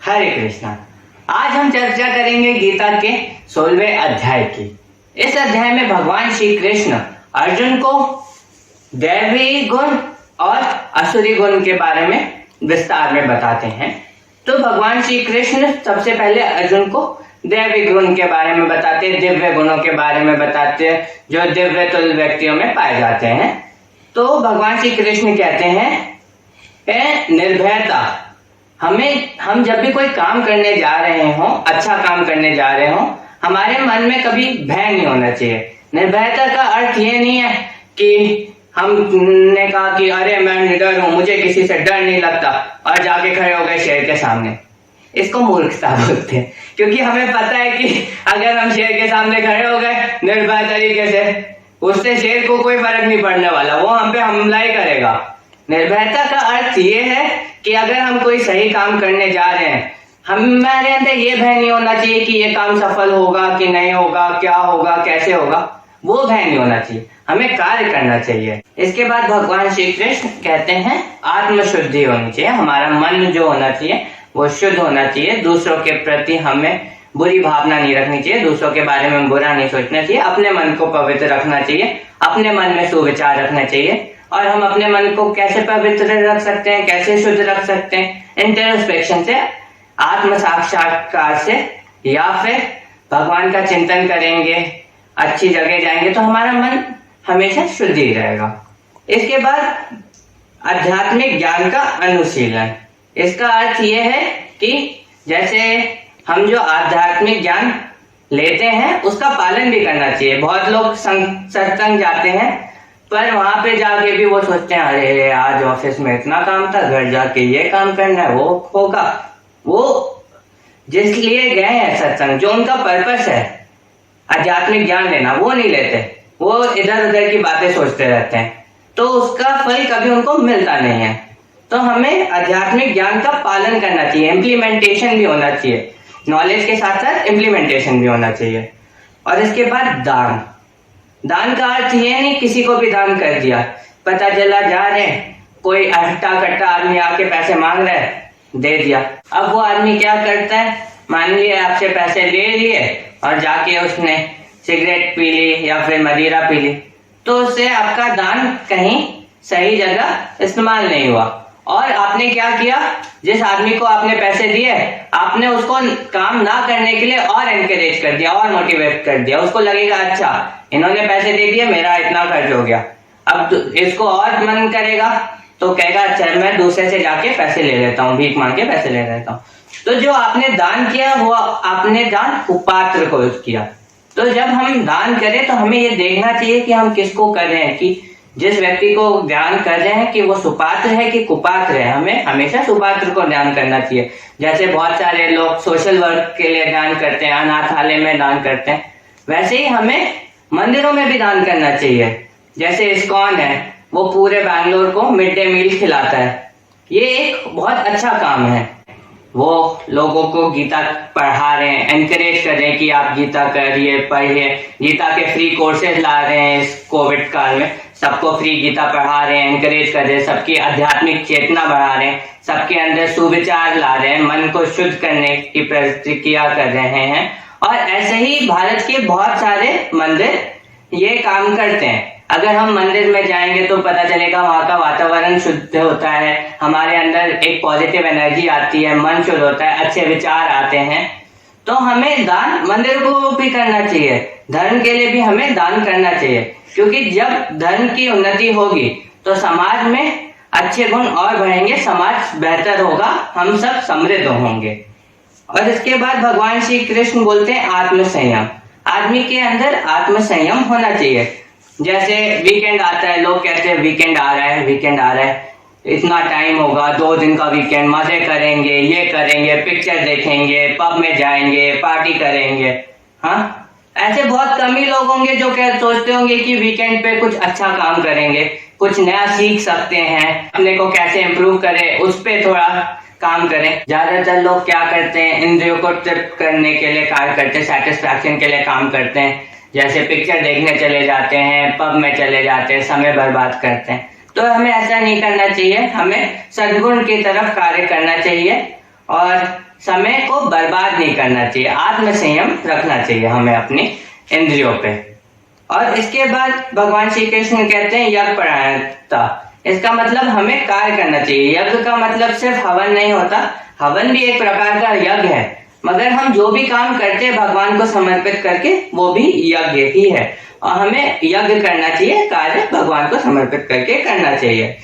हरे कृष्णा। आज हम चर्चा करेंगे गीता के 16वें अध्याय की। इस अध्याय में भगवान श्री कृष्ण अर्जुन को दैवी गुण और असुरी गुण के बारे में विस्तार में बताते हैं। तो भगवान श्री कृष्ण सबसे पहले अर्जुन को दैवी गुण के बारे में बताते हैं, दिव्य गुणों के बारे में बताते हैं जो दिव्य तुल्य व्यक्तियों में पाए जाते हैं। तो भगवान श्री कृष्ण कहते हैं निर्भयता। हम जब भी कोई काम करने जा रहे हो, अच्छा काम करने जा रहे हो, हमारे मन में कभी भय नहीं होना चाहिए। निर्भयता का अर्थ ये नहीं है कि हमने कहा कि अरे मैं निडर हूं, मुझे किसी से डर नहीं लगता और जाके खड़े हो गए शेर के सामने। इसको मूर्खता बोलते हैं, क्योंकि हमें पता है कि अगर हम शेर के सामने खड़े हो गए निर्भय तरीके से, उससे शेर को कोई फर्क नहीं पड़ने वाला, वो हम पे हमला ही करेगा। निर्भयता का अर्थ ये है कि अगर हम कोई सही काम करने जा रहे हैं, हमारे अंदर ये भय नहीं होना चाहिए कि ये काम सफल होगा कि नहीं होगा, क्या होगा, कैसे होगा, वो भय नहीं होना चाहिए। हमें कार्य करना चाहिए। इसके बाद भगवान श्री कृष्ण कहते हैं आत्मशुद्धि होनी चाहिए। हमारा मन जो होना चाहिए वो शुद्ध होना चाहिए। दूसरों के प्रति हमें बुरी भावना नहीं रखनी चाहिए, दूसरों के बारे में बुरा नहीं सोचना चाहिए। अपने मन को पवित्र रखना चाहिए, अपने मन में सुविचार रखना चाहिए। और हम अपने मन को कैसे पवित्र रख सकते हैं, कैसे शुद्ध रख सकते हैं? इंट्रोस्पेक्शन से, आत्म साक्षात्कार से, या फिर भगवान का चिंतन करेंगे, अच्छी जगह जाएंगे तो हमारा मन हमेशा शुद्ध ही रहेगा। इसके बाद आध्यात्मिक ज्ञान का अनुशीलन। इसका अर्थ यह है कि जैसे हम जो आध्यात्मिक ज्ञान लेते हैं उसका पालन भी करना चाहिए। बहुत लोग सत्संग जाते हैं पर वहां पे जाके भी वो सोचते हैं अरे आज ऑफिस में इतना काम था, घर जाके ये काम करना है, वो होगा। वो जिस लिए गए हैं सत्संग, जो उनका पर्पस है आध्यात्मिक ज्ञान लेना, वो नहीं लेते, वो इधर उधर की बातें सोचते रहते हैं, तो उसका फल कभी उनको मिलता नहीं है। तो हमें आध्यात्मिक ज्ञान का पालन करना चाहिए, इम्प्लीमेंटेशन भी होना चाहिए, नॉलेज के साथ साथ इम्प्लीमेंटेशन भी होना चाहिए। और इसके बाद दान। दान का अर्थ ये नहीं किसी को भी दान कर दिया, पता चला जा रहे कोई हट्टा कट्टा आदमी आके पैसे मांग रहा है, दे दिया। अब वो आदमी क्या करता है, मान लिया आपसे पैसे ले लिए और जाके उसने सिगरेट पी ली या फिर मदिरा पी ली, तो उससे आपका दान कहीं सही जगह इस्तेमाल नहीं हुआ। और आपने क्या किया, जिस आदमी को आपने पैसे दिए आपने उसको काम ना करने के लिए और एनकरेज कर दिया और मोटिवेट कर दिया। उसको लगेगा अच्छा इन्होंने पैसे दे दिए, मेरा इतना खर्च हो गया, अब इसको और मन करेगा तो कहेगा अच्छा मैं दूसरे से जाके पैसे ले लेता हूँ, भीख मांग के पैसे ले लेता हूँ। तो जो आपने दान किया वो आपने दान कुपात्र को किया। तो जब हम दान करें तो हमें ये देखना चाहिए कि हम किसको कर रहे हैं, कि जिस व्यक्ति को दान कर रहे हैं कि वो सुपात्र है कि कुपात्र है। हमें हमेशा सुपात्र को दान करना चाहिए। जैसे बहुत सारे लोग सोशल वर्क के लिए दान करते हैं, अनाथालय में दान करते हैं, वैसे ही हमें मंदिरों में भी दान करना चाहिए। जैसे इस्कॉन है, वो पूरे बैंगलोर को मिड डे मील खिलाता है, ये एक बहुत अच्छा काम है। वो लोगों को गीता पढ़ा रहे हैं, एनकरेज कर रहे हैं कि आप गीता करिए, पढ़िए। गीता के फ्री कोर्सेज ला रहे हैं इस कोविड काल में, सबको फ्री गीता पढ़ा रहे हैं, एनकरेज कर रहे हैं, सबकी आध्यात्मिक चेतना बढ़ा रहे हैं, सबके अंदर सुविचार ला रहे हैं, मन को शुद्ध करने की प्रतिक्रिया कर रहे हैं। और ऐसे ही भारत के बहुत सारे मंदिर ये काम करते हैं। अगर हम मंदिर में जाएंगे तो पता चलेगा वहाँ का वातावरण शुद्ध होता है, हमारे अंदर एक पॉजिटिव एनर्जी आती है, मन शुद्ध होता है, अच्छे विचार आते हैं। तो हमें दान मंदिर को भी करना चाहिए, धर्म के लिए भी हमें दान करना चाहिए, क्योंकि जब धर्म की उन्नति होगी तो समाज में अच्छे गुण और बढ़ेंगे, समाज बेहतर होगा, हम सब समृद्ध होंगे। और इसके बाद भगवान श्री कृष्ण बोलते हैं आत्मसंयम। आदमी के अंदर आत्मसंयम होना चाहिए। जैसे वीकेंड आता है, लोग कहते हैं वीकेंड आ रहा है, वीकेंड आ रहा है, इतना टाइम होगा, 2 दिन का वीकेंड, मजे करेंगे, ये करेंगे, पिक्चर देखेंगे, पब में जाएंगे, पार्टी करेंगे। हाँ, ऐसे बहुत कम ही लोग होंगे जो सोचते होंगे कि वीकेंड पे कुछ अच्छा काम करेंगे, कुछ नया सीख सकते हैं, अपने को कैसे इम्प्रूव करें उस पे थोड़ा काम करें। ज्यादातर लोग क्या करते हैं, इंद्रियों को तृप्त करने के लिए कार्य करते हैं, सेटिस्फैक्शन के लिए काम करते हैं। जैसे पिक्चर देखने चले जाते हैं, पब में चले जाते हैं, समय बर्बाद करते हैं। तो हमें ऐसा नहीं करना चाहिए, हमें सद्गुण की तरफ कार्य करना चाहिए और समय को बर्बाद नहीं करना चाहिए, आत्म संयम रखना चाहिए हमें अपनी इंद्रियों पे। और इसके बाद भगवान श्री कृष्ण कहते हैं यज्ञ परायणता। इसका मतलब हमें कार्य करना चाहिए। यज्ञ का मतलब सिर्फ हवन नहीं होता, हवन भी एक प्रकार का यज्ञ है, मगर हम जो भी काम करते हैं भगवान को समर्पित करके वो भी यज्ञ ही है, और हमें यज्ञ करना चाहिए, कार्य भगवान को समर्पित करके करना चाहिए।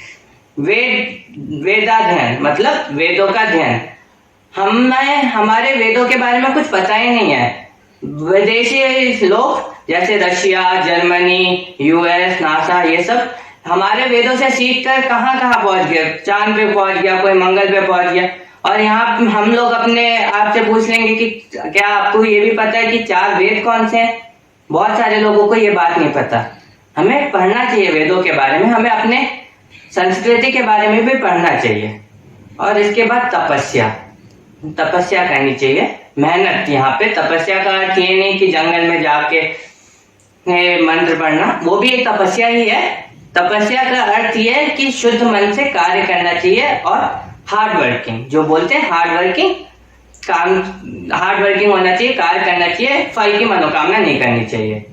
वेदाध्ययन मतलब वेदों का अध्ययन। हमें हमारे वेदों के बारे में कुछ पता ही नहीं है। विदेशी लोग जैसे रशिया, जर्मनी, यूएस, नासा, ये सब हमारे वेदों से सीखकर कहाँ कहाँ पहुंच गए, चांद पे पहुंच गया, कोई मंगल पे पहुंच गया। और यहाँ हम लोग अपने आप से पूछ लेंगे कि क्या आपको ये भी पता है कि 4 वेद कौन से हैं? बहुत सारे लोगों को ये बात नहीं पता। हमें पढ़ना चाहिए वेदों के बारे में, हमें अपने संस्कृति के बारे में भी पढ़ना चाहिए। और इसके बाद तपस्या करनी चाहिए, मेहनत। यहाँ पे तपस्या का अर्थ ये नहीं कि जंगल में जाके मंत्र पढ़ना, वो भी एक तपस्या ही है। तपस्या का अर्थ ये है कि शुद्ध मन से कार्य करना चाहिए और हार्ड वर्किंग, जो बोलते हैं हार्ड वर्किंग होना चाहिए, कार्य करना चाहिए, फल की मनोकामना नहीं करनी चाहिए।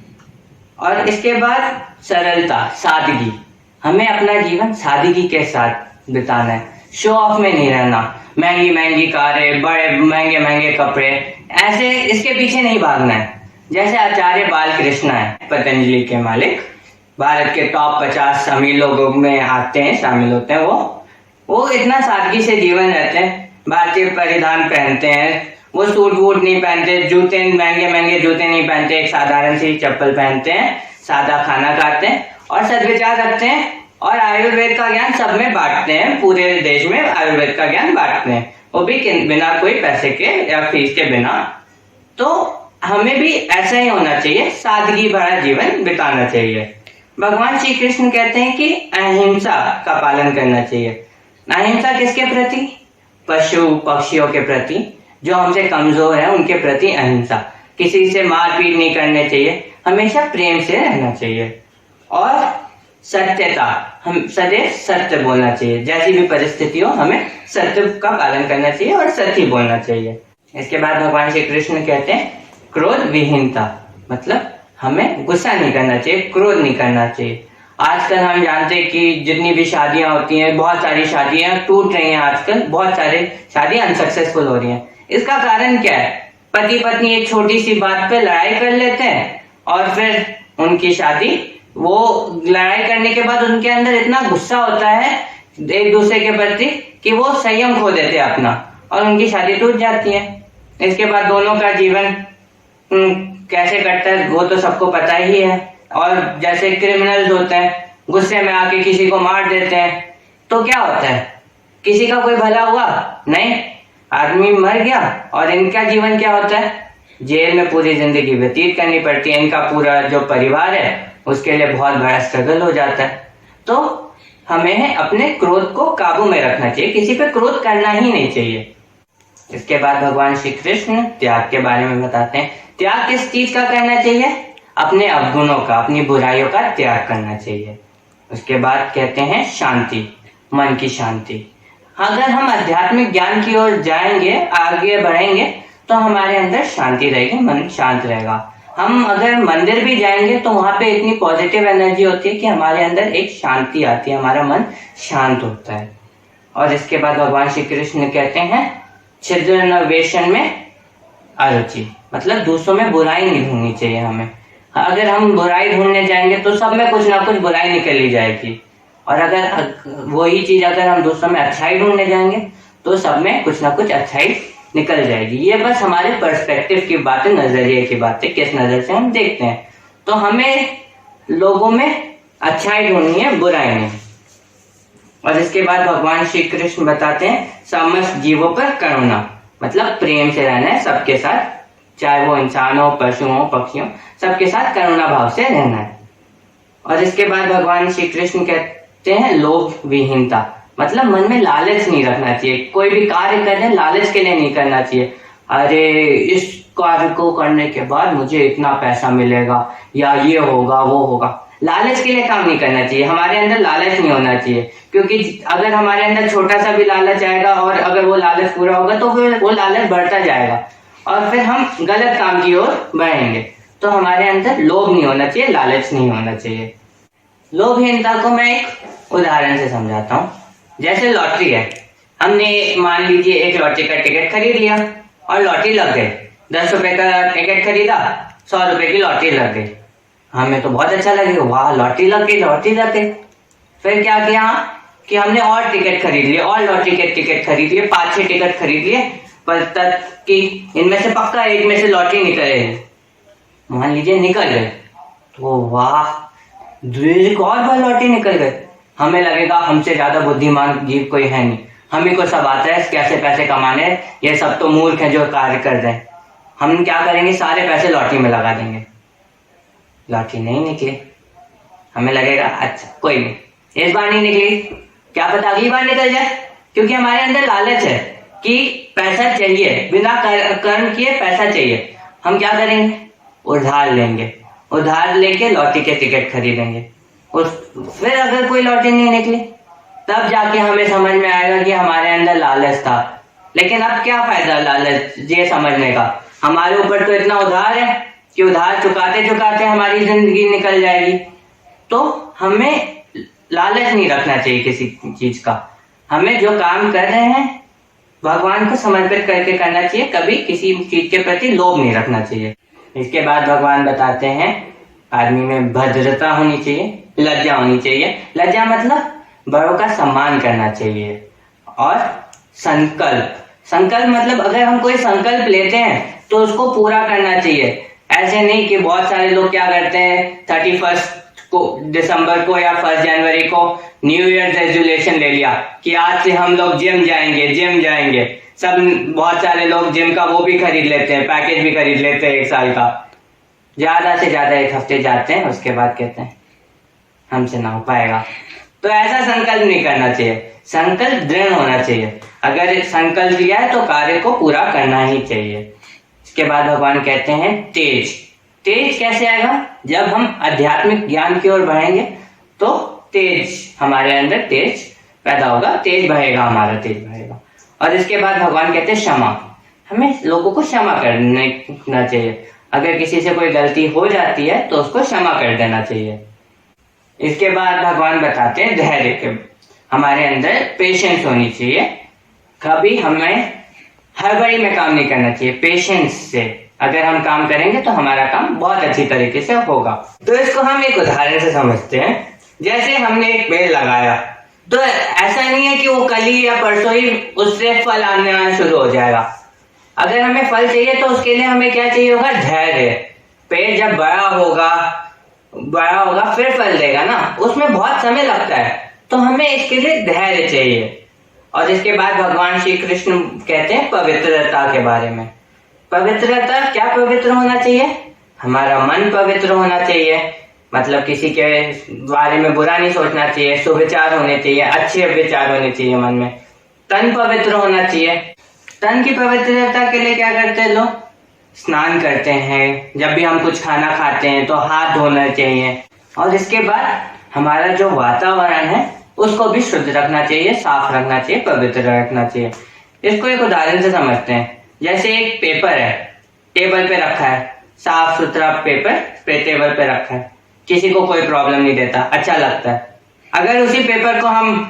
और इसके बाद सरलता, सादगी। हमें अपना जीवन सादगी के साथ बिताना है, शो ऑफ में नहीं रहना, महंगी महंगी कारें, बड़े महंगे महंगे कपड़े, ऐसे इसके पीछे नहीं भागना है। जैसे आचार्य बालकृष्ण है, पतंजलि के मालिक, भारत के टॉप 50 अमीर लोगों में आते हैं, शामिल होते हैं। वो इतना सादगी से जीवन रहते हैं, भारतीय परिधान पहनते हैं, वो सूट वूट नहीं पहनते, जूते महंगे जूते नहीं पहनते, एक साधारण सी चप्पल पहनते हैं, सादा खाना खाते हैं और सद्विचार रखते हैं। और आयुर्वेद का ज्ञान सब में बांटते हैं, पूरे देश में आयुर्वेद का ज्ञान बांटते हैं, वो भी बिना कोई पैसे के या फीस के बिना। तो हमें भी ऐसा ही होना चाहिए, सादगी भरा जीवन बिताना चाहिए। भगवान श्री कृष्ण कहते हैं कि अहिंसा का पालन करना चाहिए। अहिंसा किसके प्रति? पशु पक्षियों के प्रति, जो हमसे कमजोर है उनके प्रति अहिंसा। किसी से मारपीट नहीं करने चाहिए, हमेशा प्रेम से रहना चाहिए। और सत्यता, हम सदैव सत्य बोलना चाहिए, जैसी भी परिस्थिति हो हमें सत्य का पालन करना चाहिए और सत्य बोलना चाहिए। इसके बाद भगवान श्री कृष्ण कहते हैं क्रोध विहीनता, मतलब हमें गुस्सा नहीं करना चाहिए, क्रोध नहीं करना चाहिए। आजकल हम जानते हैं कि जितनी भी शादियां होती हैं, बहुत सारी शादियां टूट रही हैं आजकल, बहुत सारी शादियां अनसक्सेसफुल हो रही हैं। इसका कारण क्या है? पति पत्नी एक छोटी सी बात पे लड़ाई कर लेते हैं और फिर उनकी शादी, वो लड़ाई करने के बाद उनके अंदर इतना गुस्सा होता है एक दूसरे के प्रति कि वो संयम खो देते हैं अपना, और उनकी शादी टूट जाती है। इसके बाद दोनों का जीवन कैसे कटता है वो तो सबको पता ही है। और जैसे क्रिमिनल्स होते हैं, गुस्से में आके किसी को मार देते हैं, तो क्या होता है? किसी का कोई भला हुआ? नहीं, आदमी मर गया। और इनका जीवन क्या होता है? जेल में पूरी जिंदगी व्यतीत करनी पड़ती है। इनका पूरा जो परिवार है उसके लिए बहुत बड़ा स्ट्रगल हो जाता है। तो हमें अपने क्रोध को काबू में रखना चाहिए, किसी पे क्रोध करना ही नहीं चाहिए। इसके बाद भगवान श्री कृष्ण त्याग के बारे में बताते हैं। त्याग किस चीज का करना चाहिए? अपने अवगुणों का, अपनी बुराइयों का त्याग करना चाहिए। उसके बाद कहते हैं शांति, मन की शांति। अगर हम आध्यात्मिक ज्ञान की ओर जाएंगे, आगे बढ़ेंगे, तो हमारे अंदर शांति रहेगी, मन शांत रहेगा। हम अगर मंदिर भी जाएंगे तो वहां पे इतनी पॉजिटिव एनर्जी होती है कि हमारे अंदर एक शांति आती है, हमारा मन शांत होता है। और इसके बाद भगवान श्री कृष्ण कहते हैं छिद्रन्वेषण में अरुचि, मतलब दूसरों में बुराई नहीं ढूंढनी चाहिए हमें। अगर हम बुराई ढूंढने जाएंगे तो सब में कुछ ना कुछ बुराई निकल ही जाएगी, और अगर वही चीज अगर हम दूसरों में अच्छाई ढूंढने जाएंगे तो सब में कुछ ना कुछ अच्छाई निकल जाएगी। ये बस हमारे पर्सपेक्टिव की बात है, नजरिए की बात है, किस नजर से हम देखते हैं। तो हमें लोगों में अच्छाई ढूंढनी है, बुराई नहीं। और इसके बाद भगवान श्री कृष्ण बताते हैं समस्त जीवों पर करुणा, मतलब प्रेम से रहना है सबके साथ, चाहे वो इंसान हो, पशु हो, पक्षी हो, सबके साथ करुणा भाव से रहना है। और इसके बाद भगवान श्री कृष्ण कहते हैं लोभ विहीनता, मतलब मन में लालच नहीं रखना चाहिए। कोई भी कार्य करने लालच के लिए नहीं करना चाहिए। अरे इस कार्य को करने के बाद मुझे इतना पैसा मिलेगा या ये होगा वो होगा, लालच के लिए काम नहीं करना चाहिए, हमारे अंदर लालच नहीं होना चाहिए, क्योंकि अगर हमारे अंदर छोटा सा भी लालच आएगा और अगर वो लालच पूरा होगा तो फिर वो लालच बढ़ता जाएगा और फिर हम गलत काम की ओर बढ़ेंगे। तो हमारे अंदर लोभ नहीं होना चाहिए, लालच नहीं होना चाहिए। लोभहीनता को मैं एक उदाहरण से समझाता हूँ। जैसे लॉटरी है, हमने मान लीजिए एक लॉटरी का टिकट खरीद लिया और लॉटरी लग गई। 10 रुपए का टिकट खरीदा, 100 रुपए की लॉटरी लग गई। हमें तो बहुत अच्छा लगेगा, वाह लॉटरी लग गई, लॉटरी लग गई। फिर क्या किया कि हमने और टिकट खरीद लिए और लॉटरी के टिकट खरीद लिए, 5-6 टिकट खरीद लिए, पर तक कि इनमें से पक्का एक में से लॉटरी निकले। मान लीजिए निकल गए, तो वाह एक और बार लॉटरी निकल गए। हमें लगेगा हमसे ज्यादा बुद्धिमान जीव कोई है नहीं, हमें को सब आता है कैसे पैसे कमाने, ये सब तो मूर्ख है जो कार्य कर रहे हैं। हम क्या करेंगे, सारे पैसे लॉटरी में लगा देंगे। लॉटरी नहीं निकली, हमें लगेगा अच्छा कोई नहीं, इस बार नहीं निकली, क्या पता अगली बार निकल जाए, क्योंकि हमारे अंदर लालच है कि पैसा चाहिए, बिना कर्म किए पैसा चाहिए। हम क्या करेंगे, उधार लेंगे, उधार लेके लॉटरी के टिकट खरीदेंगे। फिर अगर कोई लॉटरी नहीं निकली तब जाके हमें समझ में आएगा कि हमारे अंदर लालच था। लेकिन अब क्या फायदा लालच ये समझने का, हमारे ऊपर तो इतना उधार है कि उधार चुकाते चुकाते हमारी जिंदगी निकल जाएगी। तो हमें लालच नहीं रखना चाहिए किसी चीज का, हमें जो काम कर रहे हैं भगवान को समर्पित करके करना चाहिए, कभी किसी चीज के प्रति लोभ नहीं रखना चाहिए। इसके बाद भगवान बताते हैं आदमी में भद्रता होनी चाहिए, लज्जा होनी चाहिए। लज्जा मतलब बड़ों का सम्मान करना चाहिए। और संकल्प, संकल्प मतलब अगर हम कोई संकल्प लेते हैं तो उसको पूरा करना चाहिए। ऐसे नहीं कि बहुत सारे लोग क्या करते हैं 31 को दिसंबर को या 1 जनवरी को न्यू ईयर रेजोल्यूशन ले लिया कि आज से हम लोग जिम जाएंगे। सब बहुत सारे लोग जिम का वो भी खरीद लेते हैं, पैकेज भी खरीद लेते हैं 1 साल का। ज्यादा से ज्यादा 1 हफ्ते जाते हैं, उसके बाद कहते हैं हमसे ना हो पाएगा। तो ऐसा संकल्प नहीं करना चाहिए, संकल्प दृढ़ होना चाहिए। अगर संकल्प लिया है तो कार्य को पूरा करना ही चाहिए। इसके बाद भगवान कहते हैं तेज। तेज कैसे आएगा, जब हम आध्यात्मिक ज्ञान की ओर बढ़ेंगे तो तेज हमारे अंदर तेज पैदा होगा, तेज बहेगा, हमारा तेज बहेगा। और इसके बाद भगवान कहते हैं क्षमा, हमें लोगों को क्षमा करना चाहिए। अगर किसी से कोई गलती हो जाती है तो उसको क्षमा कर देना चाहिए। इसके बाद भगवान बताते हैं धैर्य के, हमारे अंदर पेशेंस होनी चाहिए। कभी हमें हड़बड़ी में काम नहीं करना चाहिए, पेशेंस से अगर हम काम करेंगे तो हमारा काम बहुत अच्छी तरीके से होगा। तो इसको हम एक उदाहरण से समझते हैं। जैसे हमने एक पेड़ लगाया, तो ऐसा नहीं है कि वो कल ही या परसों ही उससे फल आना शुरू हो जाएगा। अगर हमें फल चाहिए तो उसके लिए हमें क्या चाहिए होगा, धैर्य। पेड़ जब बड़ा होगा फिर फल देगा ना, उसमें बहुत समय लगता है, तो हमें इसके लिए धैर्य चाहिए। और इसके बाद भगवान श्री कृष्ण कहते हैं पवित्रता के बारे में। पवित्रता, क्या पवित्र होना चाहिए, हमारा मन पवित्र होना चाहिए, मतलब किसी के बारे में बुरा नहीं सोचना चाहिए, सुविचार होने चाहिए, अच्छे विचार होने चाहिए मन में। तन पवित्र होना चाहिए। तन की पवित्रता के लिए क्या करते हैं लोग, स्नान करते हैं, जब भी हम कुछ खाना खाते हैं तो हाथ धोना चाहिए। और इसके बाद हमारा जो वातावरण है उसको भी शुद्ध रखना चाहिए, साफ रखना चाहिए, पवित्र रखना चाहिए। इसको एक उदाहरण से समझते हैं। जैसे एक पेपर है, टेबल पे रखा है, साफ सुथरा पेपर टेबल पे रखा है, किसी को कोई प्रॉब्लम नहीं देता, अच्छा लगता है। अगर उसी पेपर को हम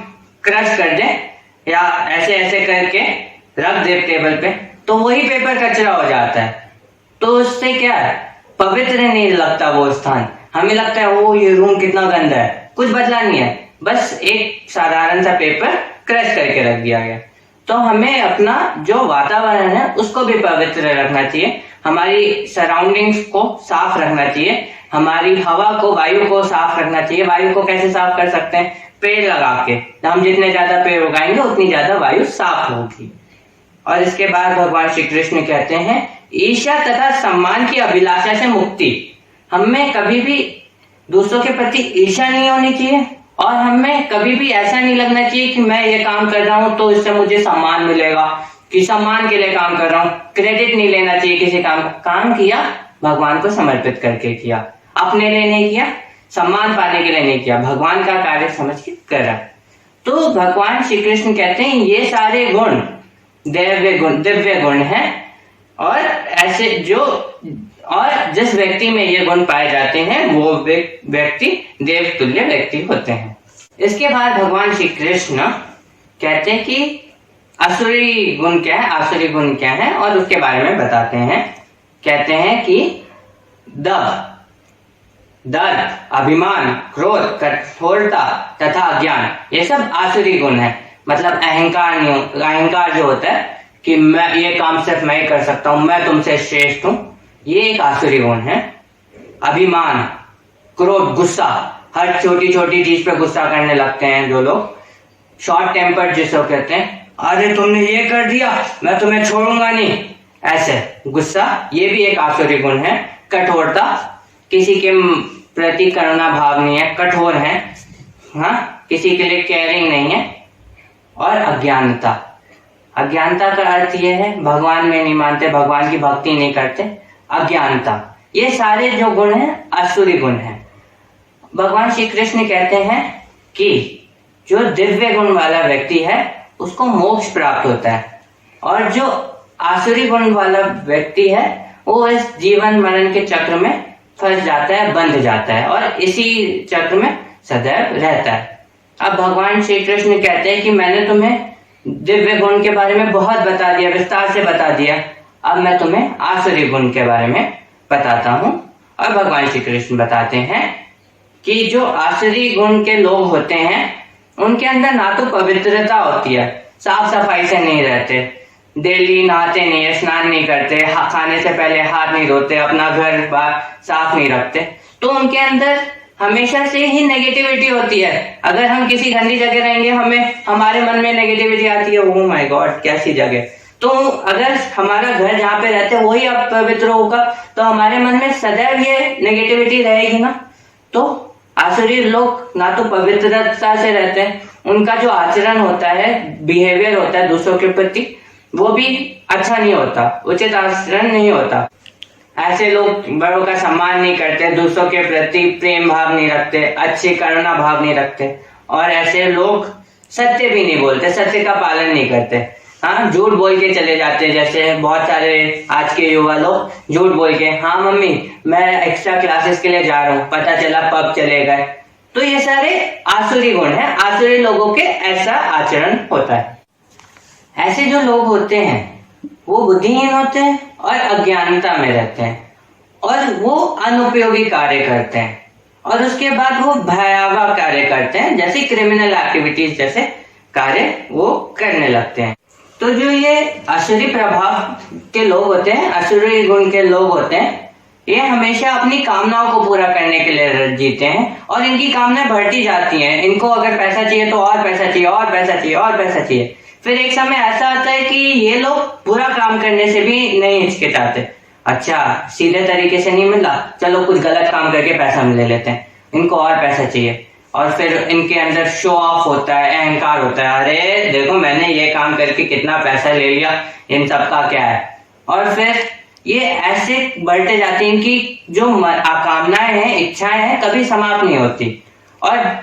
क्रश कर दें या ऐसे ऐसे करके रख दे टेबल पे, तो वही पेपर कचरा हो जाता है। तो उससे क्या है, पवित्र नहीं लगता वो स्थान, हमें लगता है वो ये रूम कितना गंदा है। कुछ बदला नहीं है, बस एक साधारण सा पेपर क्रश करके रख दिया गया। तो हमें अपना जो वातावरण है उसको भी पवित्र रखना चाहिए, हमारी सराउंडिंग्स को साफ रखना चाहिए, हमारी हवा को, वायु को साफ रखना चाहिए। वायु को कैसे साफ कर सकते हैं, पेड़ लगा के। हम जितने ज्यादा पेड़ उगाएंगे उतनी ज्यादा वायु साफ होगी। और इसके बाद भगवान श्री कृष्ण कहते हैं ईर्ष्या तथा सम्मान की अभिलाषा से मुक्ति। हमें कभी भी दूसरों के प्रति ईर्ष्या नहीं होनी चाहिए, और हमें कभी भी ऐसा नहीं लगना चाहिए कि मैं ये काम कर रहा हूं तो इससे मुझे सम्मान मिलेगा, कि सम्मान के लिए काम कर रहा हूं। क्रेडिट नहीं लेना चाहिए किसी काम का। काम किया भगवान को समर्पित करके किया, अपने लिए नहीं किया। सम्मान पाने के लिए नहीं किया, भगवान का कार्य समझ के करा। तो भगवान श्री कृष्ण कहते हैं ये सारे गुण दिव्य गुण हैं, और ऐसे और जिस व्यक्ति में ये गुण पाए जाते हैं वो व्यक्ति देवतुल्य व्यक्ति होते हैं। इसके बाद भगवान श्री कृष्ण कहते हैं कि आसुरी गुण क्या है, आसुरी गुण क्या है, और उसके बारे में बताते हैं। कहते हैं कि दर्प, अभिमान, क्रोध, कठोरता तथा अज्ञान, ये सब आसुरी गुण है। मतलब अहंकार जो होता है कि मैं ये काम सिर्फ मैं ही कर सकता हूं, मैं तुमसे श्रेष्ठ हूं, ये एक आसुरी गुण है। अभिमान, क्रोध, गुस्सा, हर छोटी छोटी चीज पे गुस्सा करने लगते हैं जो लोग। शॉर्ट टेम्पर जिसको कहते हैं, अरे तुमने ये कर दिया मैं तुम्हें छोड़ूंगा नहीं, ऐसे गुस्सा, ये भी एक आसुरी गुण है। कठोरता, किसी के प्रति करुणा भाव नहीं है, कठोर है, हाँ, किसी के लिए केयरिंग नहीं है। और अज्ञानता, अज्ञानता का अर्थ ये है भगवान में नहीं मानते, भगवान की भक्ति नहीं करते, अज्ञानता। ये सारे जो गुण हैं आसुरी गुण हैं। भगवान श्री कृष्ण कहते हैं कि जो दिव्य गुण वाला व्यक्ति है उसको मोक्ष प्राप्त होता है, और जो आसुरी गुण वाला व्यक्ति है वो इस जीवन मरण के चक्र में फंस जाता है, बंध जाता है, और इसी चक्र में सदैव रहता है। अब भगवान श्री कृष्ण कहते हैं कि मैंने तुम्हें दिव्य गुण के बारे में बहुत बता दिया, विस्तार से बता दिया, अब मैं तुम्हें आसुरी गुण के बारे में बताता हूं। और भगवान श्री कृष्ण बताते हैं कि जो आसुरी गुण के लोग होते हैं उनके अंदर ना तो पवित्रता होती है, साफ सफाई से नहीं रहते, डेली नहाते नहीं है, स्नान नहीं करते, खाने से पहले हाथ नहीं धोते, अपना घर बार साफ नहीं रखते, तो उनके अंदर हमेशा से ही नेगेटिविटी होती है। अगर हम किसी गंदी जगह रहेंगे हमारे मन में नेगेटिविटी आती है, ओह माय गॉड कैसी जगह। तो अगर हमारा घर जहाँ पे रहते हैं वही अपवित्र होगा तो हमारे मन में सदैव ये नेगेटिविटी रहेगी ना। तो आसुरी लोग ना तो पवित्रता से रहते हैं, उनका जो आचरण होता है, बिहेवियर होता है दूसरों के प्रति, वो भी अच्छा नहीं होता, उचित आचरण नहीं होता। ऐसे लोग बड़ों का सम्मान नहीं करते, दूसरों के प्रति प्रेम भाव नहीं रखते, अच्छी करुणा भाव नहीं रखते, और ऐसे लोग सत्य भी नहीं बोलते, सत्य का पालन नहीं करते, हाँ, झूठ बोल के चले जाते। जैसे बहुत सारे आज के युवा लोग झूठ बोल के, हाँ मम्मी मैं एक्स्ट्रा क्लासेस के लिए जा रहा हूँ, पता चला पब चले गए। तो ये सारे आसुरी गुण हैं, आसुरी लोगों के ऐसा आचरण होता है। ऐसे जो लोग होते हैं वो बुद्धिहीन होते हैं और अज्ञानता में रहते हैं, और वो अनुपयोगी कार्य करते हैं, और उसके बाद वो भयावह कार्य करते हैं, जैसे क्रिमिनल एक्टिविटीज जैसे कार्य वो करने लगते हैं। तो जो ये आसुरी प्रभाव के लोग होते हैं, आसुरी गुण के लोग होते हैं, ये हमेशा अपनी कामनाओं को पूरा करने के लिए जीते हैं, और इनकी कामनाएं बढ़ती जाती हैं। इनको अगर पैसा चाहिए तो और पैसा चाहिए, और पैसा चाहिए, और पैसा चाहिए। फिर एक समय ऐसा आता है कि ये लोग बुरा काम करने से भी नहीं हिचकिचाते। अच्छा सीधे तरीके से नहीं मिला, चलो कुछ गलत काम करके पैसा ले लेते हैं, इनको और पैसा चाहिए, और फिर इनके अंदर शो ऑफ होता है, अहंकार होता है, अरे देखो मैंने ये काम करके कितना पैसा ले लिया, इन सब का क्या है। और फिर ये ऐसे बढ़ते जाती हैं, इनकी जो कामनाएं हैं, इच्छाएं हैं, कभी समाप्त नहीं होती। और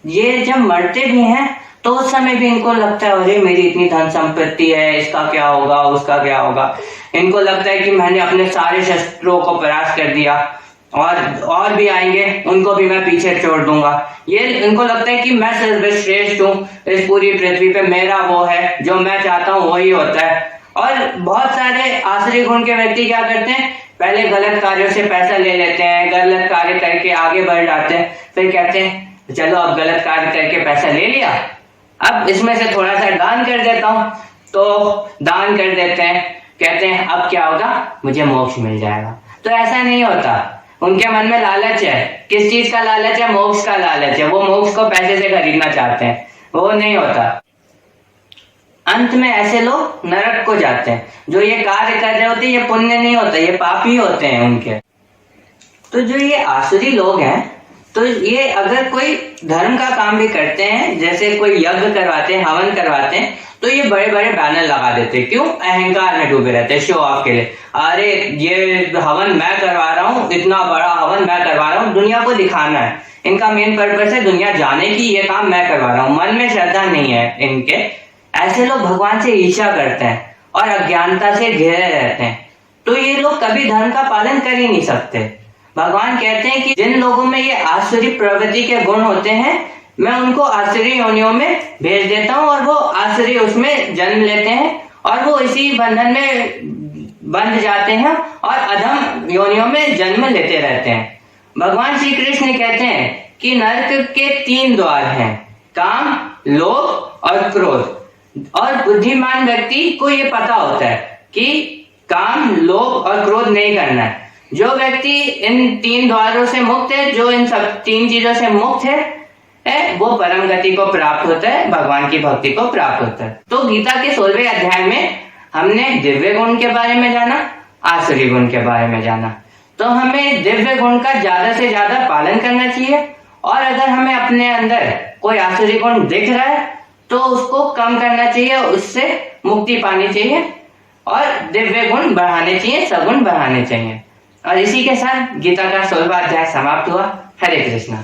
ये जब मरते भी हैं तो उस समय भी इनको लगता है अरे मेरी इतनी धन संपत्ति है, इसका क्या होगा, उसका क्या होगा। इनको लगता है कि मैंने अपने सारे शस्त्रों को परास्त कर दिया, और भी आएंगे उनको भी मैं पीछे छोड़ दूंगा। ये इनको लगता है कि मैं सर्वश्रेष्ठ हूँ इस पूरी पृथ्वी पे, मेरा वो है, जो मैं चाहता हूँ वही होता है। और बहुत सारे आसुरी गुण के व्यक्ति क्या करते हैं, पहले गलत कार्यों से पैसा ले लेते हैं, गलत कार्य करके आगे बढ़ जाते हैं, फिर कहते हैं चलो अब गलत कार्य करके पैसा ले लिया, अब इसमें से थोड़ा सा दान कर देता हूं, तो दान कर देते हैं, कहते हैं अब क्या होगा, मुझे मोक्ष मिल जाएगा। तो ऐसा नहीं होता, उनके मन में लालच है। किस चीज का लालच है? मोक्ष का लालच है। वो मोक्ष को पैसे से खरीदना चाहते हैं, वो नहीं होता। अंत में ऐसे लोग नरक को जाते हैं। जो ये कार्य कर रहे होते हैं ये पुण्य नहीं होता, ये पाप ही होते हैं उनके। तो जो ये आसुरी लोग हैं, तो ये अगर कोई धर्म का काम भी करते हैं, जैसे कोई यज्ञ करवाते हैं, हवन करवाते हैं, तो ये बड़े बड़े बैनर लगा देते हैं। क्यों? अहंकार में डूबे रहते हैं, शो ऑफ के लिए। अरे ये हवन मैं करवा रहा हूँ, इतना बड़ा हवन मैं करवा रहा हूँ, दुनिया को दिखाना है। इनका मेन पर्पस है दुनिया जाने की, ये काम मैं करवा रहा हूँ, मन में श्रद्धा नहीं है इनके। ऐसे लोग भगवान से ईर्ष्या करते हैं और अज्ञानता से घिरे रहते हैं, तो ये लोग कभी धर्म का पालन कर ही नहीं सकते। भगवान कहते हैं कि जिन लोगों में ये आसुरी प्रवृत्ति के गुण होते हैं, मैं उनको आसुरी योनियों में भेज देता हूँ और वो आसुरी उसमें जन्म लेते हैं और वो इसी बंधन में बंध जाते हैं और अधम योनियों में जन्म लेते रहते हैं। भगवान श्री कृष्ण कहते हैं कि नरक के 3 द्वार हैं, काम, लोभ और क्रोध। और बुद्धिमान व्यक्ति को ये पता होता है कि काम, लोभ और क्रोध नहीं करना है। जो व्यक्ति इन 3 द्वारों से मुक्त है, जो इन सब 3 चीजों से मुक्त है, वो परम गति को प्राप्त होता है, भगवान की भक्ति को प्राप्त होता है। तो गीता के 16वें अध्याय में हमने दिव्य गुण के बारे में जाना, आसुरी गुण के बारे में जाना। तो हमें दिव्य गुण का ज्यादा से ज्यादा पालन करना चाहिए और अगर हमें अपने अंदर कोई आसुरी गुण दिख रहा है तो उसको कम करना चाहिए, उससे मुक्ति पानी चाहिए और दिव्य गुण बढ़ाने चाहिए, सगुण बढ़ाने चाहिए। और इसी के साथ गीता का 16वां अध्याय समाप्त हुआ। हरे कृष्णा।